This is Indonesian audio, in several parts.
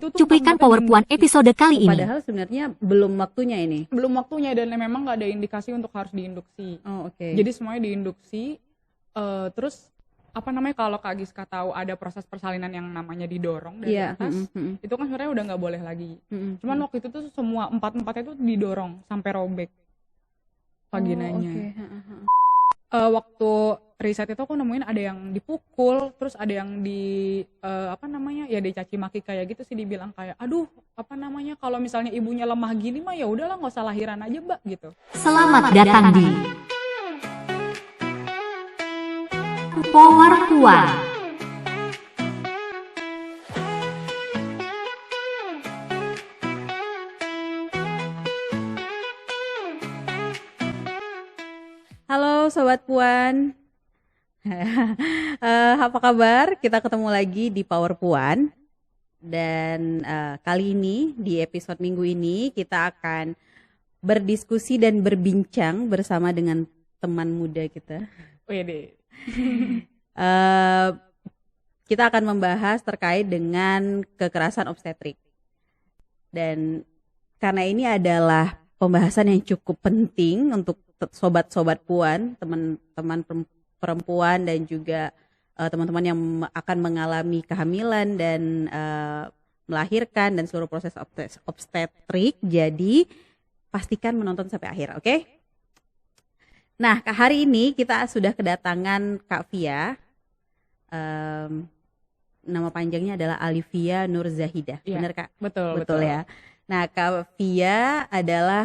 itu tuh Cuplikan Power Puan episode kali ini. Padahal sebenarnya belum waktunya ini. Belum waktunya dan memang nggak ada indikasi untuk harus diinduksi. Oh, oke. Jadi semuanya diinduksi. Terus apa namanya, kalau Kak Giska tahu ada proses persalinan yang namanya didorong dari atas, itu kan sebenarnya udah nggak boleh lagi. Cuman waktu itu tuh semua empatnya tuh didorong sampai robek vaginanya. Waktu riset itu aku nemuin ada yang dipukul, terus ada yang ya dicaci maki kayak gitu sih, dibilang kayak aduh kalau misalnya ibunya lemah gini mah ya udahlah nggak usah lahiran aja mbak gitu. Selamat datang di Power Puan. Halo Sobat Puan. Apa kabar? Kita ketemu lagi di Power Puan. Dan kali ini di episode minggu ini kita akan berdiskusi dan berbincang bersama dengan teman muda kita. Wede. Kita akan membahas terkait dengan kekerasan obstetrik. Dan karena ini adalah pembahasan yang cukup penting untuk sobat-sobat Puan, teman-teman perempuan dan juga teman-teman yang akan mengalami kehamilan dan melahirkan dan seluruh proses obstetrik. Jadi pastikan menonton sampai akhir, oke? Nah, hari ini kita sudah kedatangan Kak Fia. Nama panjangnya adalah Alivia Nur Zahidah, ya, benar Kak? Betul Ya. Nah, Kak Fia adalah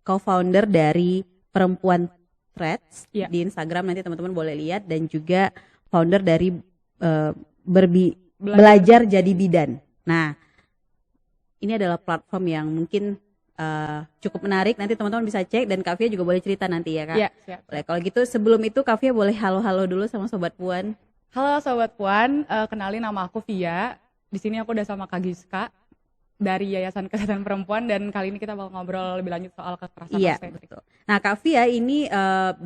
co-founder dari Perempuan Threads di Instagram, nanti teman-teman boleh lihat, dan juga founder dari Belajar Jadi Bidan. Nah, ini adalah platform yang mungkin cukup menarik, nanti teman-teman bisa cek dan Kak Fia juga boleh cerita nanti ya Kak. Iya, siap. Boleh. Kalau gitu sebelum itu Kak Fia boleh halo-halo dulu sama Sobat Puan. Halo Sobat Puan, kenalin nama aku Fia. Di sini aku udah sama Kak Giska dari Yayasan Kesehatan Perempuan, dan kali ini kita bakal ngobrol lebih lanjut soal kekerasan obstetrik. Betul. Nah, Kak Fia ini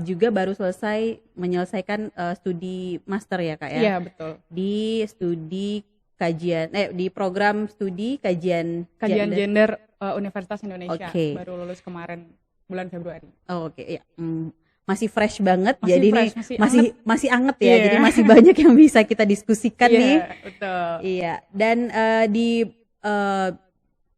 juga baru selesai menyelesaikan studi master ya Kak ya? Iya, betul. Di studi kajian di program studi kajian gender Universitas Indonesia. Okay. Baru lulus kemarin bulan Februari. Oh, oke. Ya. Masih fresh banget, masih jadi fresh, ini masih anget ya. Yeah. Jadi masih banyak yang bisa kita diskusikan nih. Betul. Iya. Dan di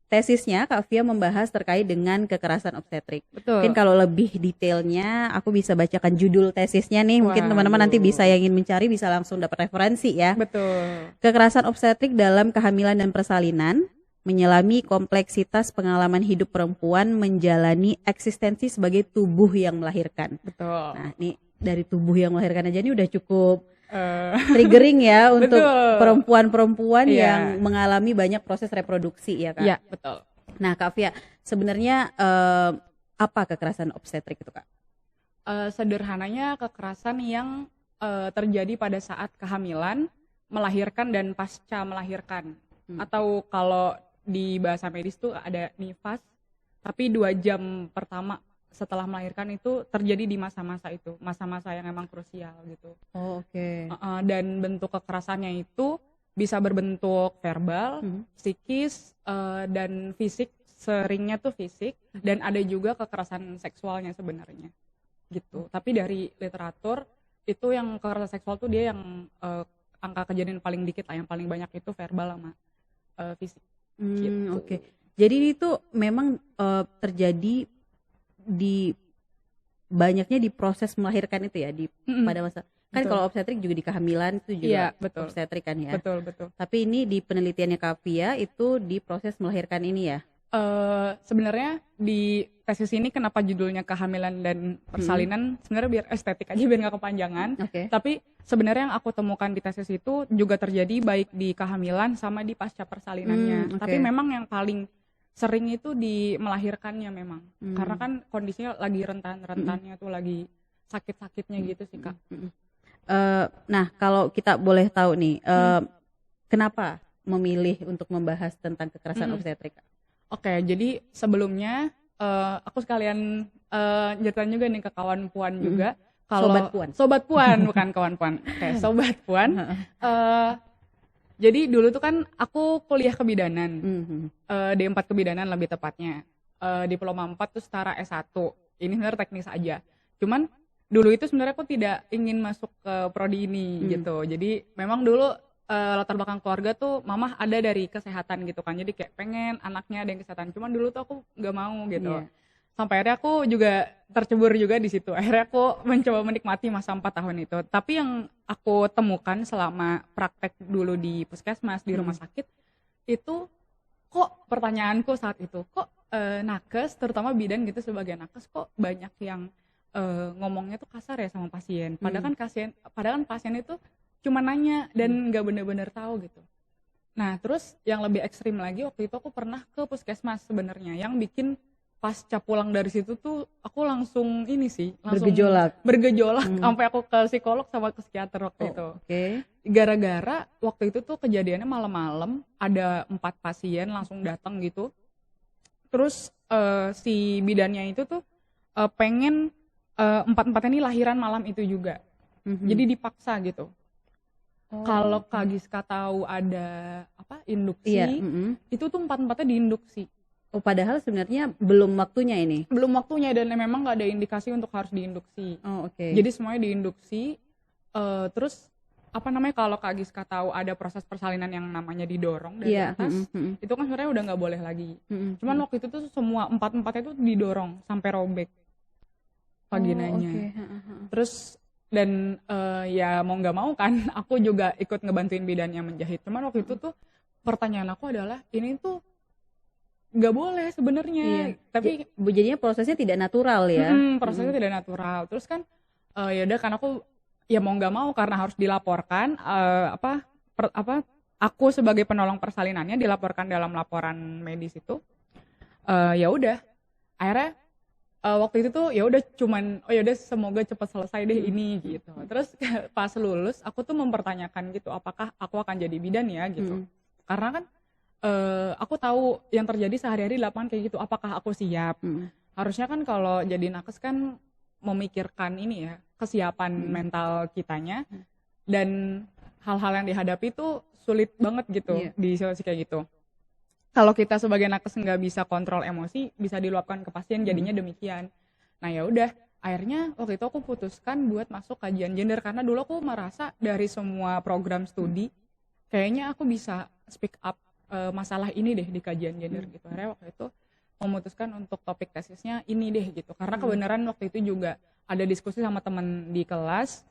tesisnya Kak Fia membahas terkait dengan kekerasan obstetrik. Betul. Mungkin kalau lebih detailnya aku bisa bacakan judul tesisnya nih. Mungkin teman-teman nanti bisa yang ingin mencari bisa langsung dapat referensi ya. Betul. Kekerasan obstetrik dalam kehamilan dan persalinan, menyelami kompleksitas pengalaman hidup perempuan menjalani eksistensi sebagai tubuh yang melahirkan. Betul. Nah, ini dari tubuh yang melahirkan aja ini udah cukup triggering ya untuk perempuan-perempuan yang mengalami banyak proses reproduksi ya Kak. Iya, betul. Nah, Kak Fia, sebenarnya apa kekerasan obstetrik itu Kak? Sederhananya kekerasan yang terjadi pada saat kehamilan, melahirkan dan pasca melahirkan. Atau kalau di bahasa medis tuh ada nifas, tapi 2 jam pertama setelah melahirkan itu terjadi di masa-masa itu, masa-masa yang emang krusial gitu. Oh, oke. Dan bentuk kekerasannya itu bisa berbentuk verbal, psikis, dan fisik. Seringnya tuh fisik, dan ada juga kekerasan seksualnya sebenarnya gitu. Tapi dari literatur itu yang kekerasan seksual tuh dia yang angka kejadian paling dikit lah, yang paling banyak itu verbal sama fisik. Gitu. Oke. Jadi itu memang terjadi di banyaknya di proses melahirkan itu ya, pada masa kan kalau obstetrik juga di kehamilan itu juga obstetrik kan ya. Betul. Tapi ini di penelitiannya Kak Fia itu di proses melahirkan ini ya. Sebenarnya di tesis ini kenapa judulnya kehamilan dan persalinan, sebenarnya biar estetik aja, biar nggak kepanjangan. Tapi sebenarnya yang aku temukan di tesis itu juga terjadi baik di kehamilan sama di pasca persalinannya. Tapi memang yang paling sering itu di melahirkannya memang, karena kan kondisinya lagi rentan-rentannya tuh, lagi sakit-sakitnya gitu sih Kak. Nah, kalau kita boleh tahu nih, kenapa memilih untuk membahas tentang kekerasan obstetrik? Oke, jadi sebelumnya aku sekalian nyeritain juga nih ke kawan Puan juga. Kalau Sobat Puan bukan kawan Puan. Oke, Sobat Puan. Jadi dulu tuh kan aku kuliah kebidanan, D4 kebidanan lebih tepatnya. Diploma 4 tuh setara S1. Ini sebenarnya teknis aja. Cuman dulu itu sebenarnya aku tidak ingin masuk ke prodi ini gitu. Jadi memang dulu latar belakang keluarga tuh mama ada dari kesehatan gitu kan. Jadi kayak pengen anaknya ada yang kesehatan. Cuman dulu tuh aku nggak mau gitu. Sampai akhirnya aku juga tercebur juga di situ. Akhirnya aku mencoba menikmati masa 4 tahun itu. Tapi yang aku temukan selama praktek dulu di puskesmas, di rumah sakit, itu kok pertanyaanku saat itu, kok nakes, terutama bidan gitu sebagai nakes, kok banyak yang ngomongnya tuh kasar ya sama pasien. Padahal kan pasien itu cuma nanya dan nggak bener-bener tahu gitu. Nah terus yang lebih ekstrim lagi waktu itu aku pernah ke puskesmas sebenarnya, yang bikin pasca pulang dari situ tuh aku langsung bergejolak sampai aku ke psikolog sama ke psikiater waktu itu. Gara-gara waktu itu tuh kejadiannya malam-malam, ada 4 pasien langsung datang gitu. Terus si bidannya itu tuh pengen 4-4 ini lahiran malam itu juga. Jadi dipaksa gitu. Kalau Kak Giska tahu ada induksi, itu tuh 4-4-nya diinduksi. Padahal sebenarnya belum waktunya ini. Belum waktunya dan memang nggak ada indikasi untuk harus diinduksi. Jadi semuanya diinduksi. Terus kalau Kak Giska tahu ada proses persalinan yang namanya didorong dari atas, itu kan sebenarnya udah nggak boleh lagi. Cuman waktu itu tuh semua 4-4 itu didorong sampai robek vaginanya. Terus dan ya mau nggak mau kan aku juga ikut ngebantuin bidannya menjahit. Cuman waktu itu tuh pertanyaan aku adalah ini tuh nggak boleh sebenarnya. Tapi jadinya prosesnya tidak natural ya. Prosesnya tidak natural. Terus kan ya udah kan aku ya mau nggak mau karena harus dilaporkan aku sebagai penolong persalinannya dilaporkan dalam laporan medis itu. Ya udah akhirnya waktu itu tuh ya udah cuman ya udah semoga cepat selesai deh ini gitu. Terus pas lulus aku tuh mempertanyakan gitu, apakah aku akan jadi bidan ya gitu. Karena kan aku tahu yang terjadi sehari-hari di lapangan kayak gitu, apakah aku siap. Harusnya kan kalau jadi nakes kan memikirkan ini ya, kesiapan mental kitanya, dan hal-hal yang dihadapi itu sulit banget gitu di situasi kayak gitu. Kalau kita sebagai nakes nggak bisa kontrol emosi, bisa diluapkan ke pasien, jadinya demikian. Nah ya udah, akhirnya waktu itu aku putuskan buat masuk kajian gender karena dulu aku merasa dari semua program studi kayaknya aku bisa speak up masalah ini deh di kajian gender gitu. Akhirnya waktu itu memutuskan untuk topik tesisnya ini deh gitu. Karena kebenaran waktu itu juga ada diskusi sama teman di kelas,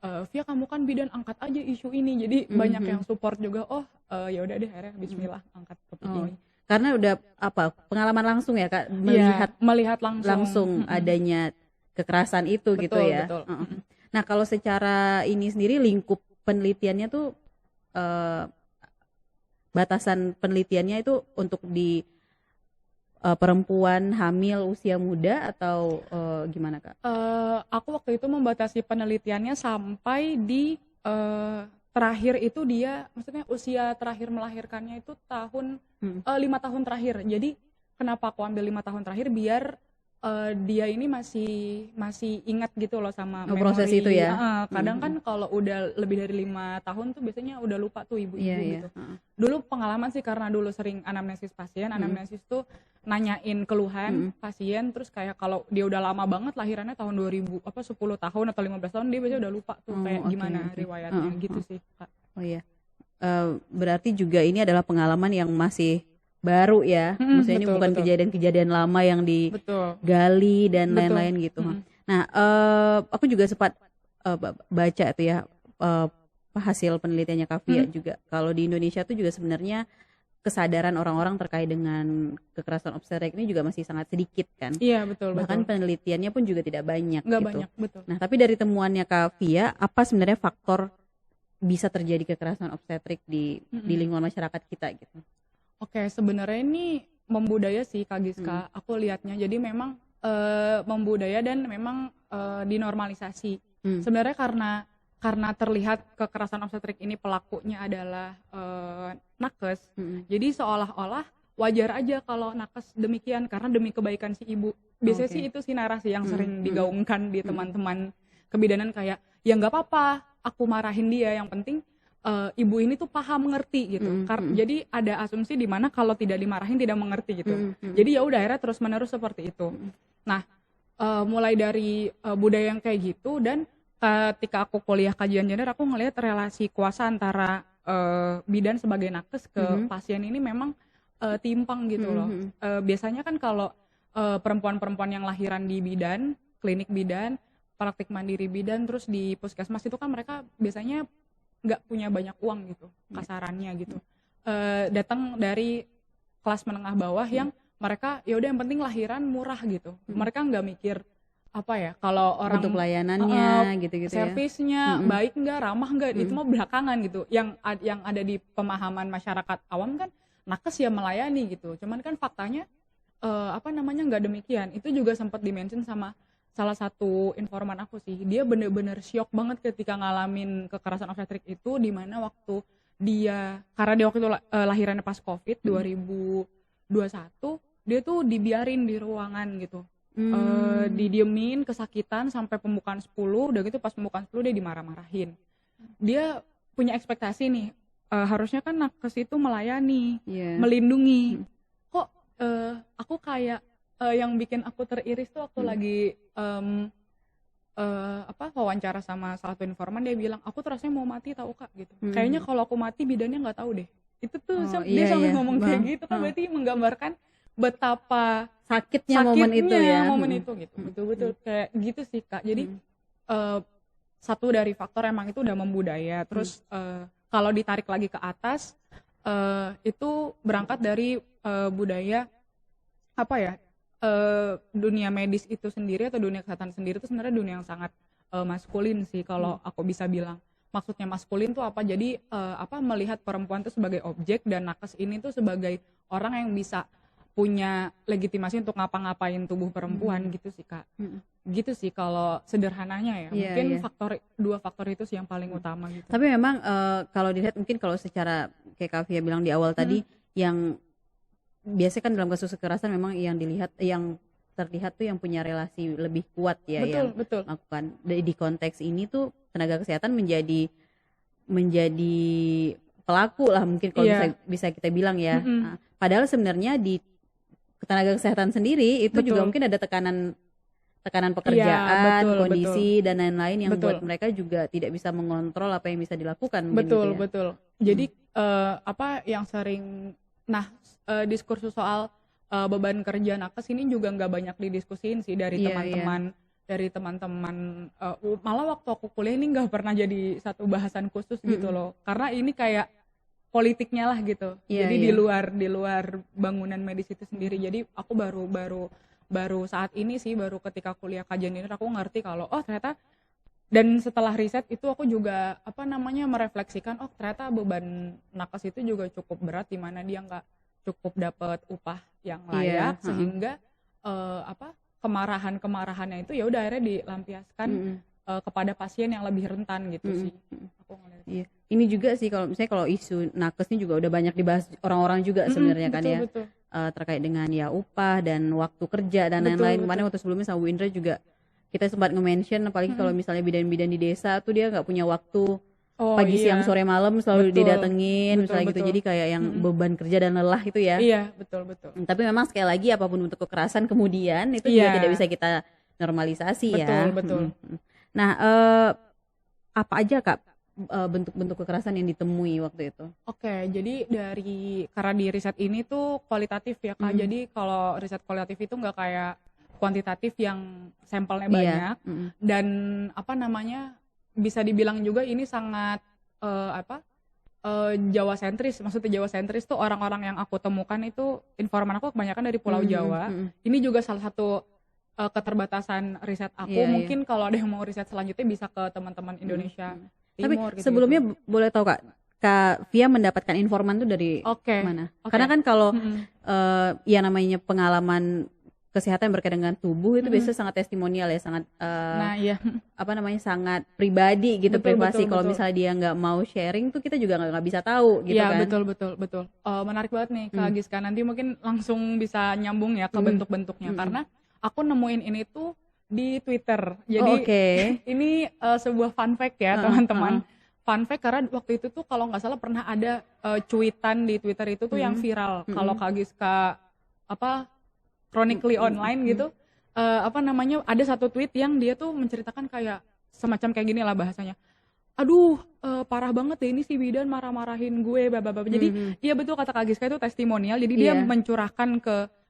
Via kamu kan bidan, angkat aja isu ini. Jadi banyak yang support juga. Ya udah deh akhirnya bismillah angkat topik ini. Karena udah pengalaman langsung ya Kak, melihat langsung adanya kekerasan itu gitu ya. Betul. Nah, kalau secara ini sendiri lingkup penelitiannya tuh batasan penelitiannya itu untuk di perempuan hamil usia muda atau gimana Kak? Aku waktu itu membatasi penelitiannya sampai di terakhir itu dia, maksudnya usia terakhir melahirkannya itu 5 tahun terakhir. Jadi kenapa aku ambil 5 tahun terakhir, biar dia ini masih ingat gitu loh sama memori. Proses itu ya. Kadang kan kalau udah lebih dari 5 tahun tuh biasanya udah lupa tuh ibu-ibu gitu. Dulu pengalaman sih karena dulu sering anamnesis pasien, anamnesis tuh nanyain keluhan pasien, terus kayak kalau dia udah lama banget lahirannya tahun 2000 10 tahun atau 15 tahun dia biasanya udah lupa tuh kayak gimana riwayatnya gitu sih Kak. Berarti juga ini adalah pengalaman yang masih baru ya, maksudnya ini bukan kejadian-kejadian lama yang digali dan lain-lain gitu. Nah, aku juga sempat baca tuh ya hasil penelitiannya Kak Via juga. Kalau di Indonesia tuh juga sebenarnya kesadaran orang-orang terkait dengan kekerasan obstetrik ini juga masih sangat sedikit kan. Iya betul. Bahkan penelitiannya pun juga tidak banyak. Nggak gitu. banyak, betul. Nah, tapi dari temuannya Kak Via, apa sebenarnya faktor bisa terjadi kekerasan obstetrik di lingkungan masyarakat kita gitu? Oke, sebenarnya ini membudaya sih Kak Giska, aku lihatnya. Jadi memang membudaya dan memang dinormalisasi. Sebenarnya karena terlihat kekerasan obstetrik ini pelakunya adalah nakes, jadi seolah-olah wajar aja kalau nakes demikian karena demi kebaikan si ibu. Biasanya sih itu sih narasi yang sering digaungkan di teman-teman kebidanan, kayak ya nggak apa-apa aku marahin dia, yang penting ibu ini tuh paham ngerti gitu. Jadi ada asumsi di mana kalau tidak dimarahin tidak mengerti gitu. Jadi ya udah akhirnya terus menerus seperti itu. Nah, mulai dari budaya yang kayak gitu, dan ketika aku kuliah kajian gender, aku ngelihat relasi kuasa antara bidan sebagai nakes ke pasien ini memang timpang gitu loh. Biasanya kan kalau perempuan-perempuan yang lahiran di bidan, klinik bidan, praktik mandiri bidan, terus di puskesmas itu kan mereka biasanya nggak punya banyak uang gitu, kasarannya gitu. Datang dari kelas menengah bawah yang mereka ya udah yang penting lahiran murah gitu. Mereka nggak mikir apa ya, kalau orang untuk pelayanannya gitu-gitu ya. Servisnya baik nggak, ramah nggak, itu mah belakangan gitu. Yang ada di pemahaman masyarakat awam kan nakes ya melayani gitu. Cuman kan faktanya nggak demikian. Itu juga sempat dimention sama salah satu informan aku sih. Dia bener-bener syok banget ketika ngalamin kekerasan obstetrik itu, di mana waktu dia, karena dia waktu itu lahirannya pas COVID 2021, dia tuh dibiarin di ruangan gitu. Didiemin, kesakitan sampai pembukaan 10, udah gitu pas pembukaan 10 dia dimarah-marahin. Dia punya ekspektasi nih, harusnya kan nakes itu melayani, melindungi. Kok aku kayak yang bikin aku teriris tuh waktu lagi wawancara sama salah satu informan, dia bilang aku tuh rasanya mau mati tahu Kak gitu. Kayaknya kalau aku mati bidannya nggak tahu deh. Itu tuh dia sampai ngomong kayak gitu kan, berarti menggambarkan betapa sakitnya momen itu ya. Momen itu gitu. Betul-betul kayak gitu sih Kak. Jadi satu dari faktor emang itu udah membudaya. Terus kalau ditarik lagi ke atas, itu berangkat dari budaya dunia medis itu sendiri atau dunia kesehatan sendiri itu sebenarnya dunia yang sangat maskulin sih kalau aku bisa bilang. Maksudnya maskulin tuh apa? Jadi melihat perempuan tuh sebagai objek, dan nakes ini tuh sebagai orang yang bisa punya legitimasi untuk ngapa-ngapain tubuh perempuan gitu sih Kak. Gitu sih kalau sederhananya ya. Mungkin dua faktor itu sih yang paling utama gitu. Tapi memang kalau dilihat mungkin kalau secara kayak Kak Fia bilang di awal tadi, yang biasanya kan dalam kasus kekerasan memang yang terlihat tuh yang punya relasi lebih kuat ya, betul. Melakukan di konteks ini tuh tenaga kesehatan menjadi pelaku lah mungkin kalau bisa kita bilang ya. Nah, padahal sebenarnya di tenaga kesehatan sendiri itu juga mungkin ada tekanan pekerjaan, kondisi dan lain-lain yang buat mereka juga tidak bisa mengontrol apa yang bisa dilakukan. Betul. Jadi yang sering diskursus soal beban kerja nakes ini juga nggak banyak didiskusin sih dari teman-teman. Malah waktu aku kuliah ini nggak pernah jadi satu bahasan khusus gitu loh, karena ini kayak politiknya lah gitu. Jadi di luar bangunan medis itu sendiri. Jadi aku baru saat ini sih, baru ketika kuliah kajian ini aku ngerti kalau ternyata, dan setelah riset itu aku juga merefleksikan ternyata beban nakes itu juga cukup berat, di mana dia nggak cukup dapat upah yang layak, sehingga kemarahannya itu ya udah akhirnya dilampiaskan kepada pasien yang lebih rentan gitu sih. Aku ngeliat. Iya. Ini juga sih kalau isu nakes ini juga udah banyak dibahas orang-orang juga sebenarnya kan ya. Terkait dengan ya upah dan waktu kerja dan lain-lain. Kemarin waktu sebelumnya sama Bu Indra juga kita sempat nge-mention, apalagi kalau misalnya bidan-bidan di desa tuh dia nggak punya waktu pagi, siang, sore, malam selalu didatengin misalnya gitu. Jadi kayak yang beban kerja dan lelah itu ya. Iya, betul. Tapi memang sekali lagi apapun bentuk kekerasan kemudian itu juga tidak bisa kita normalisasi ya. Betul. Nah, apa aja Kak bentuk-bentuk kekerasan yang ditemui waktu itu? Oke, jadi karena di riset ini tuh kualitatif ya Kak. Jadi kalau riset kualitatif itu nggak kayak kuantitatif yang sampelnya banyak, dan bisa dibilang juga ini sangat Jawa sentris. Maksudnya Jawa sentris tuh orang-orang yang aku temukan itu informan aku kebanyakan dari Pulau Jawa. Ini juga salah satu keterbatasan riset aku. Mungkin kalau ada yang mau riset selanjutnya bisa ke teman-teman Indonesia Timur. Tapi sebelumnya boleh tahu Kak Fia mendapatkan informan tuh dari mana? Karena kan kalau namanya pengalaman kesehatan yang berkaitan dengan tubuh itu biasanya sangat testimonial ya, sangat sangat pribadi gitu, privasi. Kalau misalnya dia nggak mau sharing tuh kita juga nggak bisa tahu gitu kan. Betul. Menarik banget nih Kak Giska, nanti mungkin langsung bisa nyambung ya ke bentuk-bentuknya, karena aku nemuin ini tuh di Twitter. Jadi ini sebuah fun fact ya teman-teman. fun fact karena waktu itu tuh kalau nggak salah pernah ada cuitan di Twitter itu tuh yang viral. Kalau Kak Giska chronically online gitu, ada satu tweet yang dia tuh menceritakan kayak semacam kayak gini lah bahasanya. Aduh, parah banget deh ini si bidan marah-marahin gue, bababab. Jadi iya betul kata Kak Giska itu testimonial. Jadi dia mencurahkan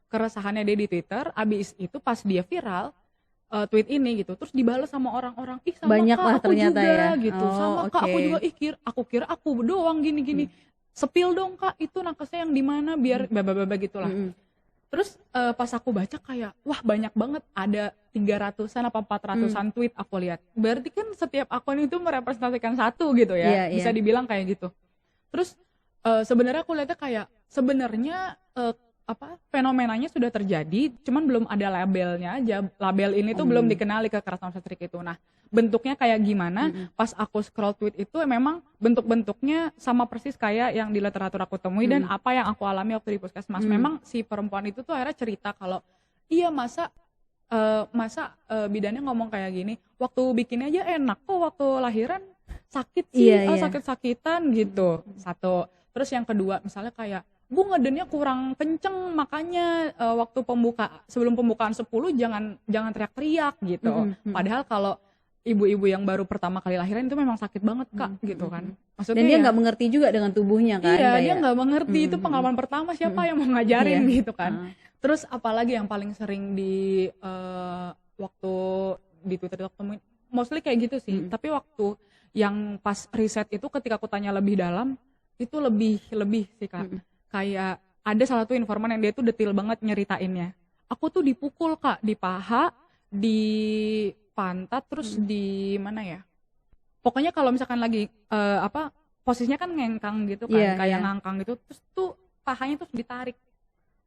keresahannya dia di Twitter. Abis itu pas dia viral tweet ini gitu, terus dibalas sama orang-orang, ih sama banyak Kak lah aku ternyata juga ya. gitu, sama Kak aku juga, aku kira aku doang gini-gini. Sepil dong Kak, itu nakesnya yang di mana biar bababab gitulah. Terus pas aku baca kayak wah banyak banget, ada 300-an apa 400-an tweet aku lihat. Berarti kan setiap akun itu merepresentasikan satu gitu ya. Bisa dibilang kayak gitu. Terus sebenarnya aku lihatnya kayak sebenarnya fenomenanya sudah terjadi, cuman belum ada labelnya aja. Label ini tuh belum dikenali kekerasan obstetrik itu. Nah, bentuknya kayak gimana? Pas aku scroll tweet itu memang bentuk-bentuknya sama persis kayak yang di literatur aku temui dan apa yang aku alami waktu di puskesmas. Memang si perempuan itu tuh akhirnya cerita kalau iya masa bidannya ngomong kayak gini, waktu bikinnya aja enak kok, waktu lahiran sakit sih, sakit-sakitan gitu. Satu. Terus yang kedua misalnya kayak Bu ngedennya kurang kenceng, makanya waktu sebelum pembukaan 10 jangan teriak-teriak gitu. Padahal kalau ibu-ibu yang baru pertama kali lahiran itu memang sakit banget Kak gitu kan. Maksudnya dan dia nggak mengerti juga dengan tubuhnya kan. Iya, dia nggak mengerti, itu pengalaman pertama, siapa yang mau ngajarin gitu kan. Terus apalagi yang paling sering di waktu di Twitter temuin, mostly kayak gitu sih. Tapi waktu yang pas riset itu ketika aku tanya lebih dalam, itu lebih sih Kak. Kayak ada salah satu informan yang dia tuh detail banget nyeritainnya. Aku tuh dipukul Kak, di paha, di pantat, terus di mana ya? Pokoknya kalau misalkan lagi posisinya kan ngengkang gitu kan, kayak ngangkang gitu, terus tuh pahanya tuh ditarik.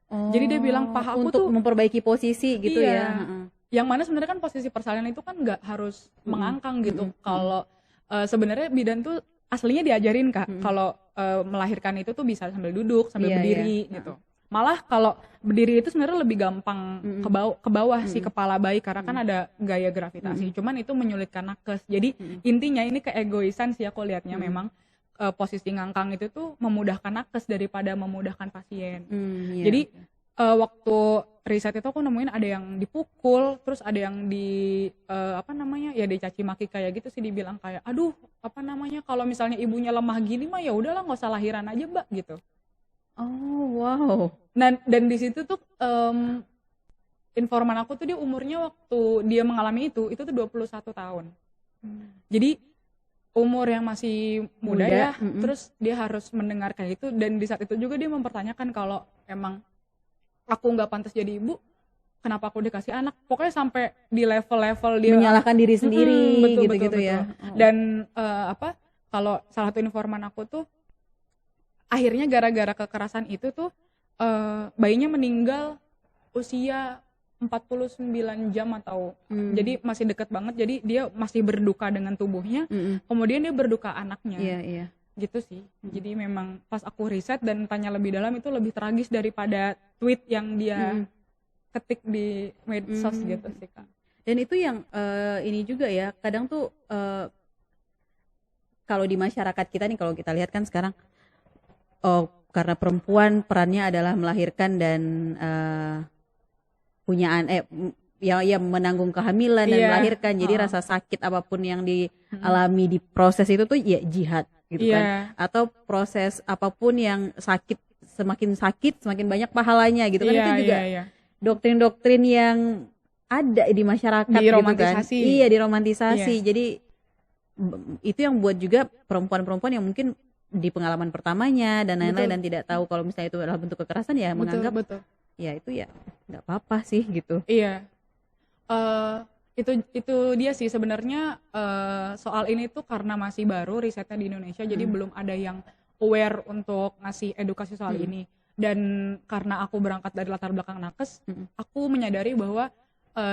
Jadi dia bilang paha aku untuk tuh memperbaiki posisi gitu ya. Yang mana sebenarnya kan posisi persalinan itu kan nggak harus mengangkang gitu. Kalau sebenarnya bidan tuh aslinya diajarin Kak, kalau melahirkan itu tuh bisa sambil duduk, sambil berdiri gitu. Malah kalau berdiri itu sebenarnya lebih gampang ke bawah si kepala bayi karena kan ada gaya gravitasi. Cuman itu menyulitkan nakes. Jadi intinya ini keegoisan sih aku lihatnya, memang posisi ngangkang itu tuh memudahkan nakes daripada memudahkan pasien. Jadi waktu riset itu aku nemuin ada yang dipukul, terus ada yang dicaci maki kayak gitu sih, dibilang kayak aduh kalau misalnya ibunya lemah gini mah ya udahlah nggak usah lahiran aja Mbak gitu. Oh wow. Dan di situ tuh informan aku tuh dia umurnya waktu dia mengalami itu tuh 21 tahun. Jadi umur yang masih muda ya, terus dia harus mendengar kayak itu, dan di saat itu juga dia mempertanyakan kalau emang aku nggak pantas jadi ibu, kenapa aku dikasih anak? Pokoknya sampai di level-level dia menyalahkan diri sendiri gitu ya. Dan kalau salah satu informan aku tuh akhirnya gara-gara kekerasan itu tuh bayinya meninggal usia 49 jam atau jadi masih deket banget, jadi dia masih berduka dengan tubuhnya, kemudian dia berduka anaknya. Gitu sih. Jadi memang pas aku riset dan tanya lebih dalam itu lebih tragis daripada tweet yang dia ketik di medsos gitu sih Kak. Dan itu yang ini juga ya, kadang tuh kalau di masyarakat kita nih, kalau kita lihat kan sekarang karena perempuan perannya adalah melahirkan dan menanggung kehamilan dan melahirkan, jadi rasa sakit apapun yang dialami di proses itu tuh ya jihad gitu kan, atau proses apapun yang semakin sakit semakin banyak pahalanya gitu kan. Itu juga doktrin-doktrin yang ada di masyarakat gitu kan. Diromantisasi. Jadi itu yang buat juga perempuan-perempuan yang mungkin di pengalaman pertamanya dan lain-lain dan tidak tahu kalau misalnya itu adalah bentuk kekerasan ya menganggap ya itu ya nggak apa-apa sih gitu. Itu dia sih sebenarnya, soal ini tuh karena masih baru risetnya di Indonesia, jadi belum ada yang aware untuk ngasih edukasi soal ini. Dan karena aku berangkat dari latar belakang nakes, aku menyadari bahwa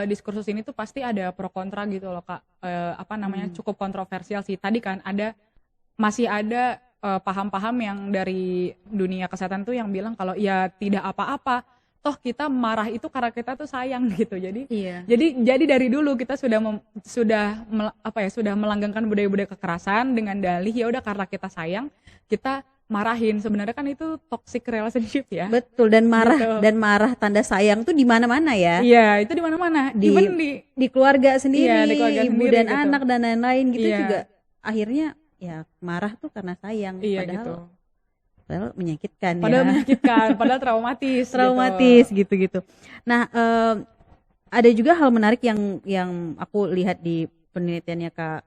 diskursus ini tuh pasti ada pro kontra gitu loh Kak. Cukup kontroversial sih. Tadi kan masih ada paham-paham yang dari dunia kesehatan tuh yang bilang kalau ya tidak apa-apa toh kita marah itu karena kita tuh sayang gitu. Jadi Iya. jadi dari dulu kita sudah melanggengkan budaya-budaya kekerasan dengan dalih ya udah karena kita sayang kita marahin. Sebenarnya kan itu toxic relationship ya. Betul, dan Gitu. marah tanda sayang tuh di mana-mana ya. Iya, itu di mana-mana. Even Di keluarga sendiri, Iya, di keluarga ibu sendiri dan gitu. anak dan lain-lain gitu Iya. juga akhirnya ya marah tuh karena sayang. iya padahal gitu. padahal menyakitkan Padahal ya. menyakitkan, padahal traumatis. Traumatis Gitu. gitu. Nah, ada juga hal menarik yang aku lihat di penelitiannya Kak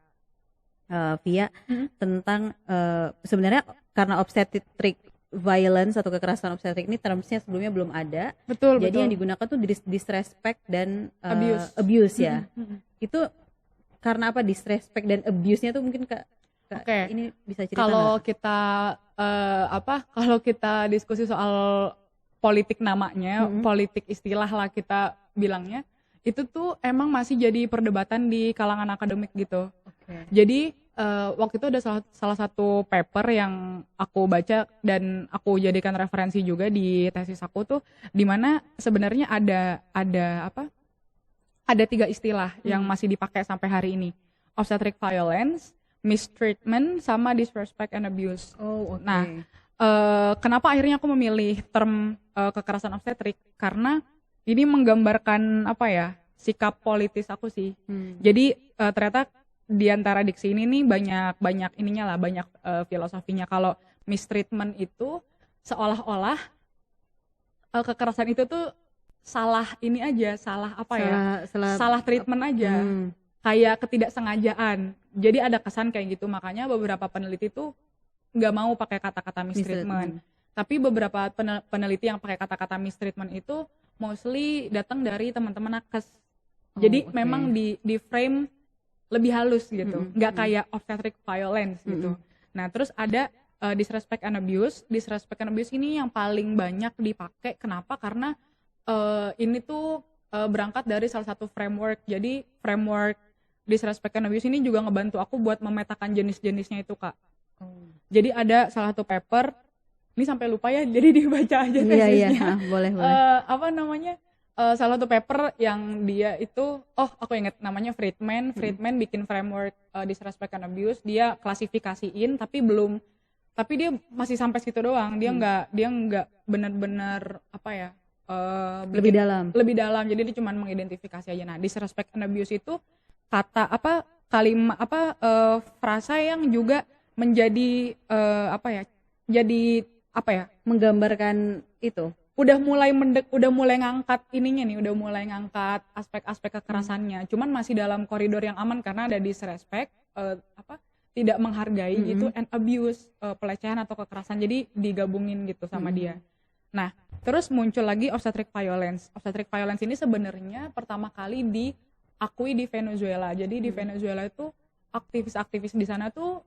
Via tentang sebenarnya karena obstetric violence atau kekerasan obstetrik ini termsnya sebelumnya belum ada. Betul, Jadi betul. yang digunakan tuh disrespect dan Abuse. ya. Itu karena apa disrespect dan abuse-nya tuh mungkin Kak Oke. ini bisa cerita Kalau nggak? kita kalau kita diskusi soal politik namanya, politik istilah lah kita bilangnya, itu tuh emang masih jadi perdebatan di kalangan akademik gitu. Oke. Jadi waktu itu ada salah satu paper yang aku baca dan aku jadikan referensi juga di tesis aku tuh, di mana sebenarnya ada 3 istilah yang masih dipakai sampai hari ini. Obstetric violence, mistreatment, sama disrespect and abuse. Oh, oke. Nah, kenapa akhirnya aku memilih term kekerasan obstetrik? Karena ini menggambarkan sikap politis aku sih. Jadi ternyata di antara diksi ini nih banyak ininya lah, banyak filosofinya. Kalau mistreatment itu seolah-olah kekerasan itu tuh salah ini aja, salah treatment aja. Kayak ketidaksengajaan. Jadi ada kesan kayak gitu, makanya beberapa peneliti tuh nggak mau pakai kata-kata mistreatment. Tapi beberapa peneliti yang pakai kata-kata mistreatment itu mostly datang dari teman-teman nakes. Jadi memang di frame lebih halus gitu, nggak kayak obstetric violence gitu. Nah terus ada disrespect and abuse. Disrespect and abuse ini yang paling banyak dipakai. Kenapa? Karena ini tuh berangkat dari salah satu framework. Jadi framework disrespect and abuse ini juga ngebantu aku buat memetakan jenis-jenisnya itu Kak. Jadi ada salah satu paper, ini sampai lupa ya, jadi dibaca aja tesisnya. Iya, boleh. Salah satu paper yang dia itu, aku inget namanya Friedman bikin framework disrespect and abuse, dia klasifikasiin tapi dia masih sampai situ doang, dia nggak benar-benar Lebih dalam. Jadi dia cuma mengidentifikasi aja. Nah, disrespect and abuse itu frasa yang juga menjadi menggambarkan itu. Udah mulai ngangkat ininya nih, udah mulai ngangkat aspek-aspek kekerasannya. Cuman masih dalam koridor yang aman karena ada disrespect, tidak menghargai itu, and abuse, pelecehan atau kekerasan. Jadi digabungin gitu sama dia. Nah, terus muncul lagi obstetric violence. Obstetric violence ini sebenarnya pertama kali diakui di Venezuela. Jadi di Venezuela itu aktivis-aktivis di sana tuh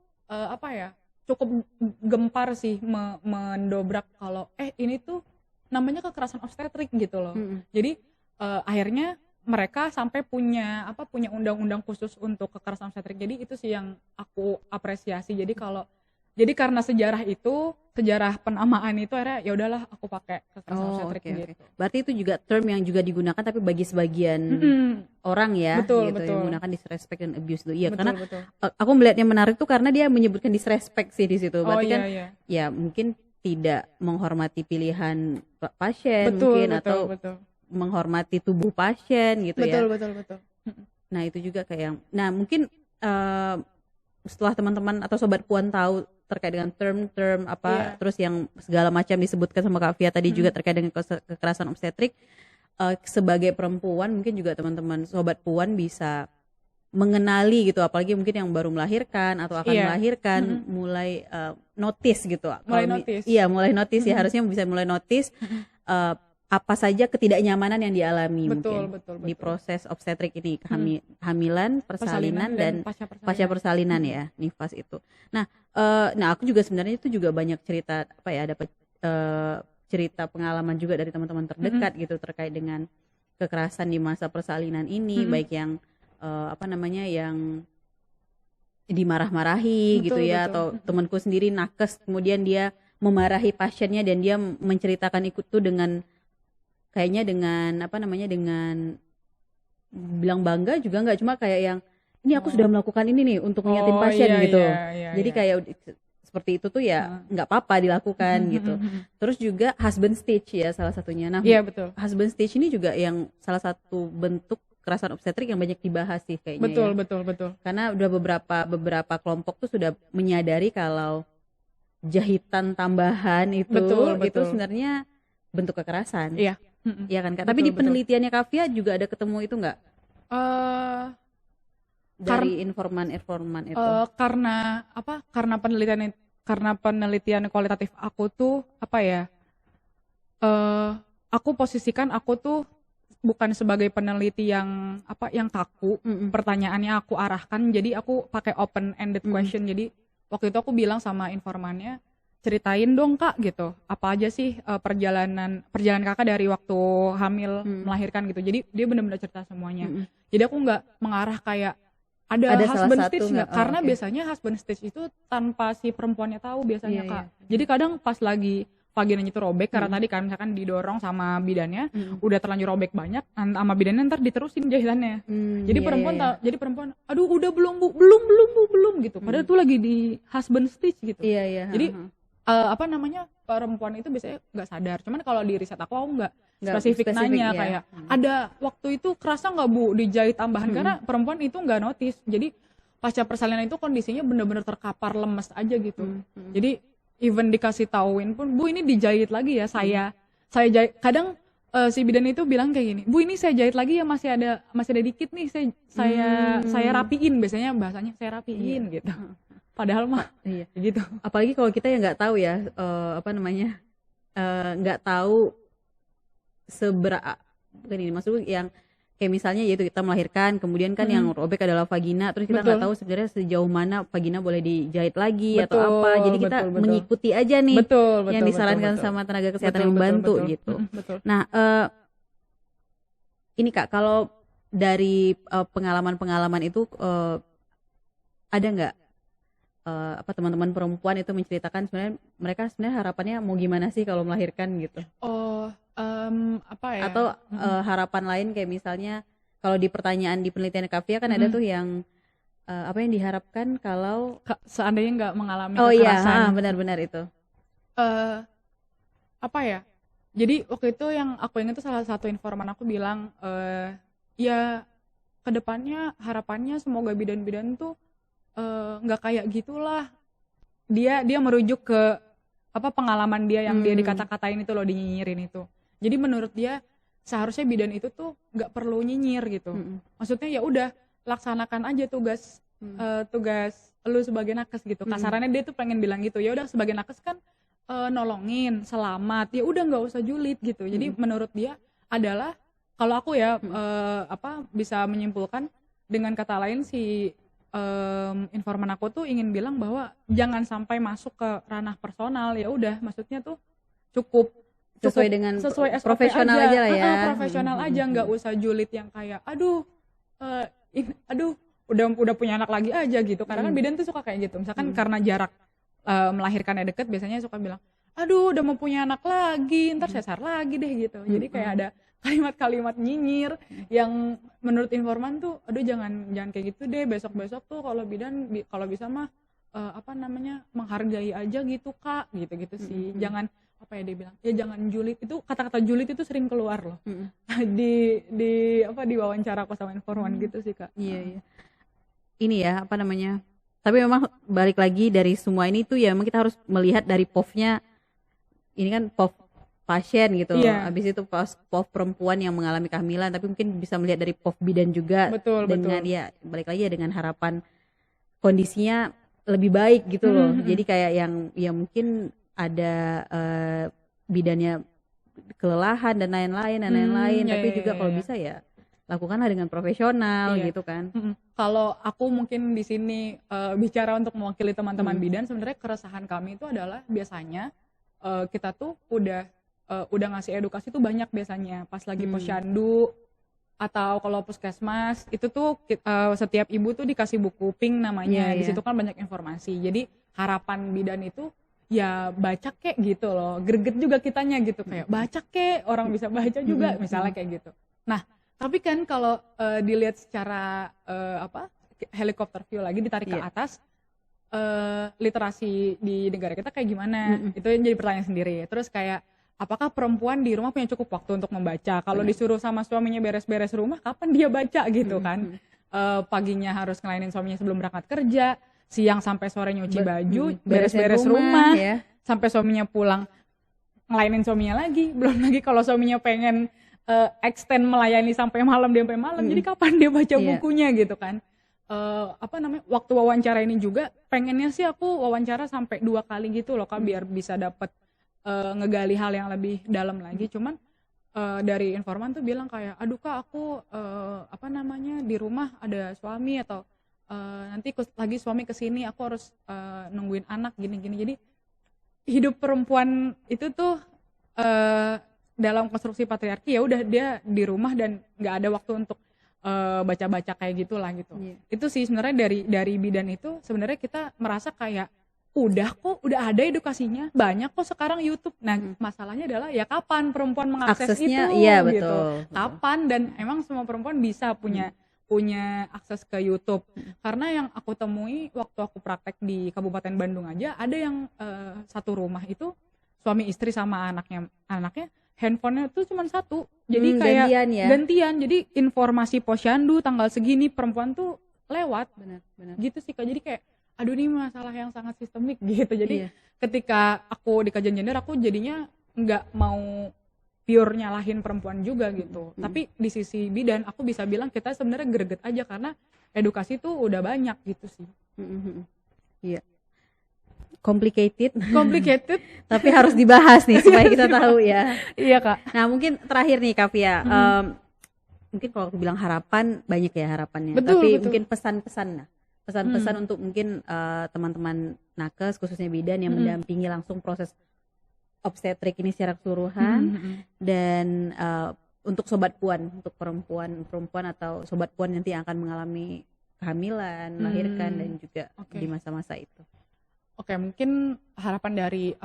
cukup gempar sih mendobrak kalau ini tuh namanya kekerasan obstetrik gitu loh. Jadi akhirnya mereka sampai punya undang-undang khusus untuk kekerasan obstetrik. Jadi itu sih yang aku apresiasi. Jadi karena sejarah penamaan itu akhirnya ya udahlah aku pakai kekerasan obstetrik gitu. Berarti itu juga term yang juga digunakan tapi bagi sebagian orang ya, betul. yang menggunakan disrespect dan abuse itu. Iya, betul, karena betul. Aku melihatnya menarik tuh karena dia menyebutkan disrespect sih di situ. Berarti kan iya. ya mungkin tidak menghormati pilihan pasien atau menghormati tubuh pasien gitu ya. Betul. Nah, itu juga kayak yang mungkin setelah teman-teman atau sobat puan tahu terkait dengan term terus yang segala macam disebutkan sama Kak Via tadi juga terkait dengan kekerasan obstetrik, sebagai perempuan mungkin juga teman-teman sobat puan bisa mengenali gitu, apalagi mungkin yang baru melahirkan atau akan melahirkan, mulai notice gitu. Mulai notice ya, harusnya bisa mulai notice apa saja ketidaknyamanan yang dialami betul. di proses obstetrik ini, kehamilan, persalinan dan pasca persalinan ya, nifas itu. Nah, aku juga sebenarnya itu juga banyak cerita dapat cerita pengalaman juga dari teman-teman terdekat gitu terkait dengan kekerasan di masa persalinan ini, baik yang yang dimarah-marahi gitu ya, atau temanku sendiri nakes kemudian dia memarahi pasiennya dan dia menceritakan ikut tuh dengan kayaknya dengan apa namanya, dengan bilang bangga juga nggak, cuma kayak yang ini aku sudah melakukan ini nih untuk ngingetin pasien gitu. Jadi kayak seperti itu tuh ya nggak apa-apa dilakukan gitu. Terus juga husband stitch ya salah satunya. Nah, betul. Husband stitch ini juga yang salah satu bentuk kekerasan obstetrik yang banyak dibahas sih kayaknya. Betul. Karena udah beberapa kelompok tuh sudah menyadari kalau jahitan tambahan itu itu sebenarnya bentuk kekerasan. Iya. Iya kan Kak? Tapi di penelitiannya Kavia juga ada ketemu itu nggak? Dari informan itu. Karena penelitian kualitatif aku tuh apa ya? Aku posisikan aku tuh bukan sebagai peneliti yang kaku. Pertanyaannya aku arahkan, jadi aku pakai open ended question. Jadi waktu itu aku bilang sama informannya, ceritain dong Kak gitu, apa aja sih perjalanan kakak dari waktu hamil melahirkan gitu. Jadi dia benar-benar cerita semuanya. Jadi aku nggak mengarah kayak ada husband stitch nggak, karena biasanya husband stitch itu tanpa si perempuannya tahu biasanya Kak. Jadi kadang pas lagi vaginanya itu robek karena tadi kan misalkan didorong sama bidannya, udah terlanjur robek banyak, sama bidannya ntar diterusin jahitannya. Jadi perempuan aduh udah belum Bu, belum gitu. Padahal tuh lagi di husband stitch gitu. Jadi perempuan itu biasanya nggak sadar. Cuman kalau di riset aku nggak spesifik nanya kayak ada waktu itu kerasa nggak Bu dijahit tambahan, karena perempuan itu nggak notice. Jadi pasca persalinan itu kondisinya benar-benar terkapar lemes aja gitu. Jadi even dikasih tauin pun, Bu ini dijahit lagi ya, saya jahit. Kadang si bidan itu bilang kayak gini, Bu ini saya jahit lagi ya, masih ada dikit nih, saya rapiin, biasanya bahasanya saya rapiin gitu. Padahal mah gitu. Apalagi kalau kita yang nggak tahu ya, nggak tahu bukan ini maksudnya, yang kayak misalnya yaitu kita melahirkan, kemudian kan yang robek adalah vagina, terus kita nggak tahu sebenarnya sejauh mana vagina boleh dijahit lagi atau apa. Jadi kita mengikuti aja nih yang disarankan sama tenaga kesehatan yang membantu gitu. Nah, ini Kak, kalau dari pengalaman itu ada nggak teman-teman perempuan itu menceritakan sebenarnya mereka harapannya mau gimana sih kalau melahirkan gitu? Atau harapan lain kayak misalnya kalau di pertanyaan di penelitian Kavia kan ada tuh yang apa yang diharapkan kalau seandainya nggak mengalami kekerasan. Benar-benar itu. Jadi waktu itu yang aku ingat tuh salah satu informan aku bilang ya kedepannya harapannya semoga bidan-bidan tuh nggak kayak gitulah. Dia merujuk ke pengalaman dia yang dia dikata-katain itu loh, dinyinyirin itu. Jadi menurut dia seharusnya bidan itu tuh nggak perlu nyinyir gitu. Maksudnya ya udah laksanakan aja tugas lu sebagai nakes gitu. Kasarannya dia tuh pengen bilang gitu. Ya udah sebagai nakes kan nolongin, selamat. Ya udah nggak usah julid gitu. Jadi menurut dia adalah kalau aku ya bisa menyimpulkan dengan kata lain si informan aku tuh ingin bilang bahwa jangan sampai masuk ke ranah personal. Ya udah maksudnya tuh cukup sesuai dengan SOP profesional aja lah ya. Profesional aja, nggak usah julid yang kayak aduh udah punya anak lagi aja gitu. Karena kan bidan tuh suka kayak gitu. Misalkan karena jarak melahirkannya deket, biasanya suka bilang aduh udah mau punya anak lagi, ntar sesar lagi deh gitu. Jadi kayak ada kalimat-kalimat nyinyir yang menurut informan tuh aduh jangan kayak gitu deh, besok tuh kalau bidan kalau bisa mah menghargai aja gitu Kak, gitu sih. Jangan dia bilang ya jangan julid. Itu kata-kata julid itu sering keluar loh di wawancara aku sama informan gitu sih Kak. Iya. Ini ya tapi memang balik lagi dari semua ini tuh ya memang kita harus melihat dari POV-nya. Ini kan POV pasien gitu. Habis itu POV perempuan yang mengalami kehamilan, tapi mungkin bisa melihat dari POV bidan juga. Betul. Ya balik lagi ya dengan harapan kondisinya lebih baik gitu loh. Jadi kayak yang mungkin ada bidannya kelelahan dan lain-lain, tapi juga kalau bisa ya lakukanlah dengan profesional gitu kan. Kalau aku mungkin di sini bicara untuk mewakili teman-teman bidan, sebenarnya keresahan kami itu adalah biasanya kita tuh udah ngasih edukasi tuh banyak biasanya pas lagi posyandu atau kalau puskesmas itu tuh setiap ibu tuh dikasih buku pink namanya. Di situ kan banyak informasi. Jadi harapan bidan itu ya baca kek gitu loh, greget juga kitanya gitu, kayak baca kek, orang bisa baca juga misalnya kayak gitu. Nah tapi kan kalau dilihat secara helikopter view lagi, ditarik ke atas, literasi di negara kita kayak gimana, itu yang jadi pertanyaan sendiri. Terus kayak apakah perempuan di rumah punya cukup waktu untuk membaca? Kalau disuruh sama suaminya beres-beres rumah, kapan dia baca gitu kan? Paginya harus ngelainin suaminya sebelum berangkat kerja, siang sampai sore nyuci baju, beres-beres rumah, ya. Sampai suaminya pulang ngelainin suaminya lagi. Belum lagi kalau suaminya pengen extend melayani sampai malam, jadi kapan dia baca bukunya gitu kan? Waktu wawancara ini juga pengennya sih aku wawancara sampai 2 kali gitu loh Kak, biar bisa dapet ngegali hal yang lebih dalam lagi. Cuman dari informan tuh bilang kayak, aduh Kak aku di rumah ada suami, atau nanti lagi suami kesini aku harus nungguin anak gini-gini. Jadi hidup perempuan itu tuh dalam konstruksi patriarki, ya udah dia di rumah dan nggak ada waktu untuk baca-baca kayak gitulah gitu. Itu sih sebenarnya dari bidan itu sebenarnya kita merasa kayak udah ada edukasinya, banyak kok sekarang YouTube. Nah masalahnya adalah ya kapan perempuan mengakses aksesnya, itu iya, gitu, betul. Kapan, dan emang semua perempuan bisa punya akses ke YouTube. Karena yang aku temui waktu aku praktek di Kabupaten Bandung aja, ada yang satu rumah itu suami istri sama anaknya handphonenya tuh cuma satu, jadi kayak gantian, jadi informasi posyandu tanggal segini perempuan tuh lewat. Benar. Gitu sih Kak, jadi kayak aduh ini masalah yang sangat sistemik gitu. Jadi ketika aku di kajian gender, aku jadinya nggak mau pure nyalahin perempuan juga gitu. Tapi di sisi bidan aku bisa bilang kita sebenarnya greget aja karena edukasi tuh udah banyak gitu sih. Iya. Complicated tapi harus dibahas nih supaya kita tahu ya. Iya Kak. Nah mungkin terakhir nih Kak Fia, mungkin kalau aku bilang harapan, banyak ya harapannya. Betul. Mungkin pesan-pesan untuk mungkin teman-teman nakes khususnya bidan yang mendampingi langsung proses obstetrik ini secara keseluruhan, dan untuk sobat puan, untuk perempuan atau sobat puan nanti yang akan mengalami kehamilan, melahirkan dan juga di masa-masa itu. Oke, mungkin harapan dari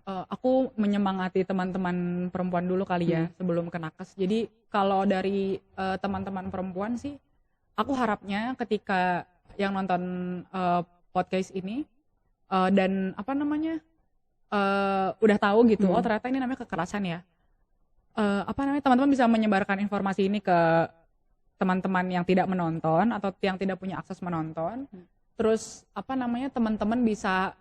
aku menyemangati teman-teman perempuan dulu kali ya sebelum ke nakes. Jadi kalau dari teman-teman perempuan sih, aku harapnya ketika yang nonton podcast ini dan udah tahu gitu, oh ternyata ini namanya kekerasan ya. Teman-teman bisa menyebarkan informasi ini ke teman-teman yang tidak menonton atau yang tidak punya akses menonton. Terus teman-teman bisa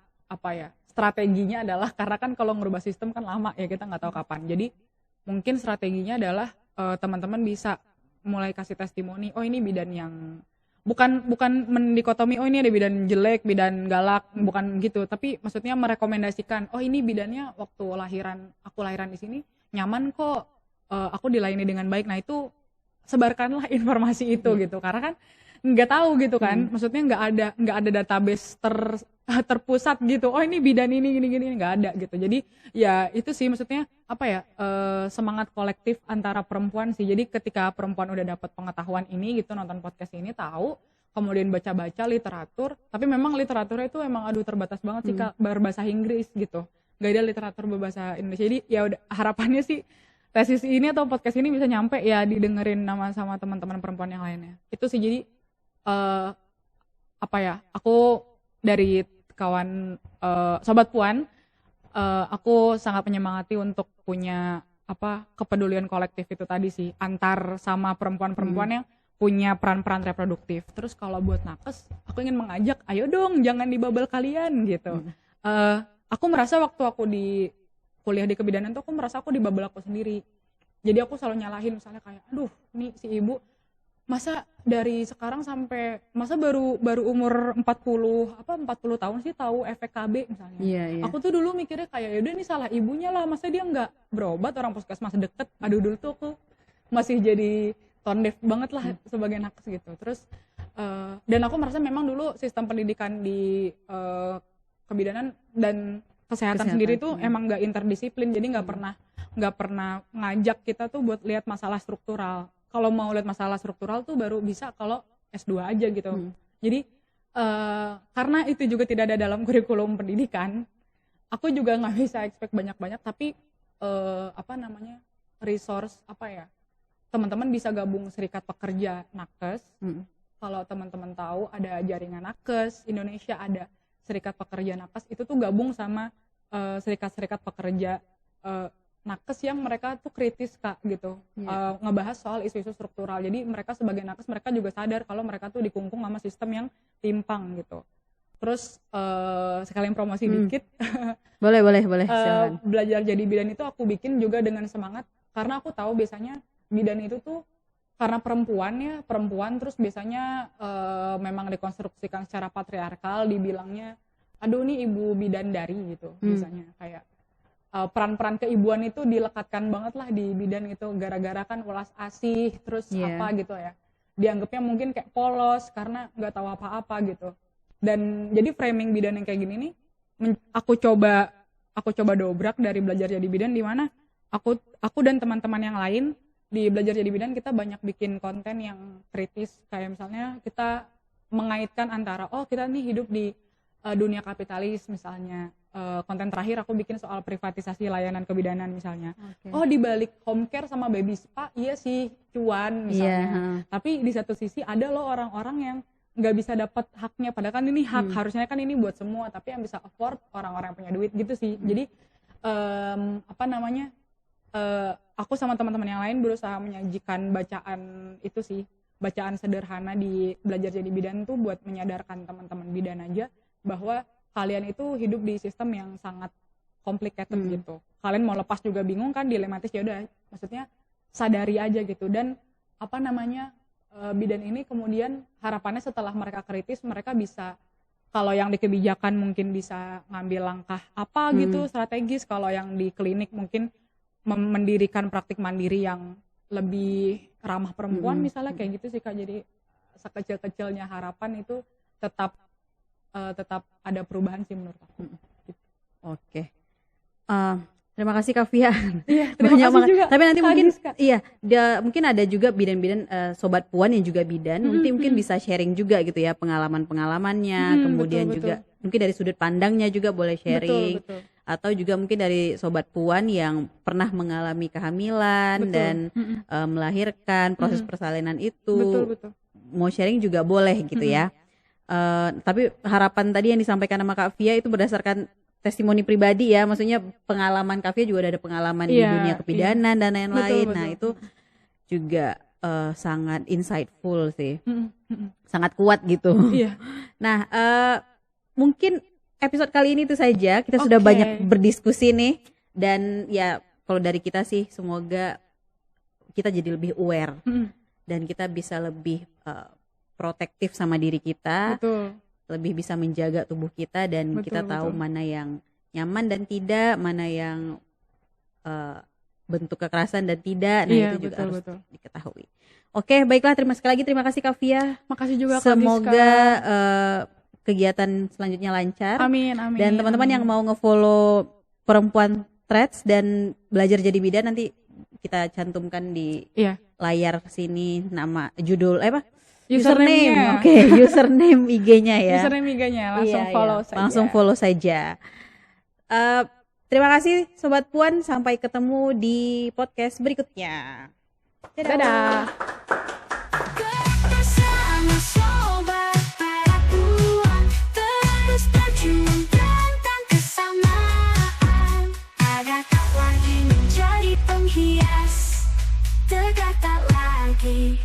strateginya adalah, karena kan kalau ngerubah sistem kan lama ya, kita nggak tahu kapan. Jadi mungkin strateginya adalah teman-teman bisa mulai kasih testimoni, oh ini bidan yang bukan mendikotomi, oh ini ada bidan jelek, bidan galak, bukan gitu, tapi maksudnya merekomendasikan, oh ini bidannya waktu aku lahiran di sini nyaman kok, aku dilayani dengan baik. Nah itu sebarkanlah informasi itu gitu, karena kan nggak tahu gitu kan, maksudnya nggak ada database terpusat gitu, oh ini bidan ini gini nggak ada gitu. Jadi ya itu sih maksudnya semangat kolektif antara perempuan sih. Jadi ketika perempuan udah dapat pengetahuan ini gitu, nonton podcast ini tahu, kemudian baca literatur, tapi memang literaturnya itu emang terbatas banget sih Kak, berbahasa Inggris gitu, nggak ada literatur berbahasa Indonesia. Jadi ya udah, harapannya sih tesis ini atau podcast ini bisa nyampe ya, didengerin sama teman-teman perempuan yang lainnya. Itu sih. Jadi aku dari kawan sobat puan, aku sangat menyemangati untuk punya kepedulian kolektif itu tadi sih, antar sama perempuan-perempuan yang punya peran-peran reproduktif. Terus kalau buat nakes, aku ingin mengajak, ayo dong jangan dibabel kalian gitu. Aku merasa waktu aku di kuliah di kebidanan tuh, aku merasa aku dibabel aku sendiri. Jadi aku selalu nyalahin, misalnya kayak, aduh nih si ibu masa dari sekarang sampai baru umur 40 tahun sih tahu efek KB misalnya. Aku tuh dulu mikirnya kayak yaudah ini salah ibunya lah, masa dia nggak berobat, orang puskesmas deket. Aduh dulu tuh aku masih jadi tone deaf banget lah sebagai nakes gitu. Terus dan aku merasa memang dulu sistem pendidikan di kebidanan dan kesehatan sendiri tuh emang nggak interdisiplin, jadi nggak pernah ngajak kita tuh buat lihat masalah struktural. Kalau mau lihat masalah struktural tuh baru bisa kalau S2 aja gitu. Jadi karena itu juga tidak ada dalam kurikulum pendidikan, aku juga nggak bisa expect banyak-banyak, tapi resource teman-teman bisa gabung serikat pekerja nakes. Kalau teman-teman tahu ada jaringan nakes Indonesia, ada serikat pekerja nakes, itu tuh gabung sama serikat-serikat pekerja nakes yang mereka tuh kritis Kak gitu, ngebahas soal isu-isu struktural. Jadi mereka sebagai nakes mereka juga sadar kalau mereka tuh dikungkung sama sistem yang timpang gitu. Terus sekalian promosi dikit. Boleh. Belajar jadi bidan itu aku bikin juga dengan semangat karena aku tahu biasanya bidan itu tuh karena perempuan terus biasanya memang dikonstruksikan secara patriarkal, dibilangnya aduh nih ibu bidandari gitu biasanya, kayak peran-peran keibuan itu dilekatkan banget lah di bidan itu, gara-gara kan welas asih terus gitu ya, dianggapnya mungkin kayak polos karena nggak tahu apa-apa gitu. Dan jadi framing bidan yang kayak gini nih aku coba dobrak dari belajar jadi bidan, di mana aku dan teman-teman yang lain di belajar jadi bidan kita banyak bikin konten yang kritis, kayak misalnya kita mengaitkan antara kita nih hidup di dunia kapitalis misalnya. Konten terakhir aku bikin soal privatisasi layanan kebidanan misalnya. Di balik home care sama baby spa iya sih cuan misalnya. Tapi di satu sisi ada loh orang-orang yang nggak bisa dapat haknya, padahal kan ini hak, harusnya kan ini buat semua, tapi yang bisa afford orang-orang yang punya duit gitu sih. Jadi aku sama teman-teman yang lain berusaha menyajikan bacaan itu sih, bacaan sederhana di belajar jadi bidan tuh buat menyadarkan teman-teman bidan aja bahwa kalian itu hidup di sistem yang sangat complicated gitu. Kalian mau lepas juga bingung kan, dilematis, ya udah maksudnya sadari aja gitu. Dan bidan ini kemudian harapannya setelah mereka kritis, mereka bisa, kalau yang di kebijakan mungkin bisa ngambil langkah apa gitu strategis, kalau yang di klinik mungkin mendirikan praktik mandiri yang lebih ramah perempuan misalnya, kayak gitu sih Kak. Jadi sekecil-kecilnya harapan itu tetap ada perubahan sih menurut aku. Oke. Terima kasih Kak Fia. Iya, terima kasih juga. Tapi nanti mungkin ada juga bidan-bidan sobat puan yang juga bidan, nanti mungkin bisa sharing juga gitu ya pengalamannya, kemudian betul, juga mungkin dari sudut pandangnya juga boleh sharing. Betul. Atau juga mungkin dari sobat puan yang pernah mengalami kehamilan dan melahirkan, proses persalinan itu. Betul. Mau sharing juga boleh gitu ya. Tapi harapan tadi yang disampaikan sama Kak Fia itu berdasarkan testimoni pribadi ya, maksudnya pengalaman Kak Fia juga ada pengalaman di dunia kebidanan dan lain-lain. Betul. Nah itu juga sangat insightful sih, sangat kuat gitu. Nah mungkin episode kali ini itu saja, kita sudah banyak berdiskusi nih, dan ya kalau dari kita sih semoga kita jadi lebih aware dan kita bisa lebih protektif sama diri kita. Betul. Lebih bisa menjaga tubuh kita, dan kita tahu mana yang nyaman dan tidak, mana yang bentuk kekerasan dan tidak. Nah itu juga harus diketahui. Oke, baiklah, terima kasih Kak Fia. Makasih juga Kak. Semoga kegiatan selanjutnya lancar. Amin. Dan teman-teman yang mau nge-follow Perempuan Threads dan belajar jadi bidan, nanti kita cantumkan di layar sini nama judul username. Username IG-nya ya. Username IG-nya langsung follow saja. Langsung follow saja. Terima kasih Sobat Puan, sampai ketemu di podcast berikutnya. Dadah. Tegak tak lagi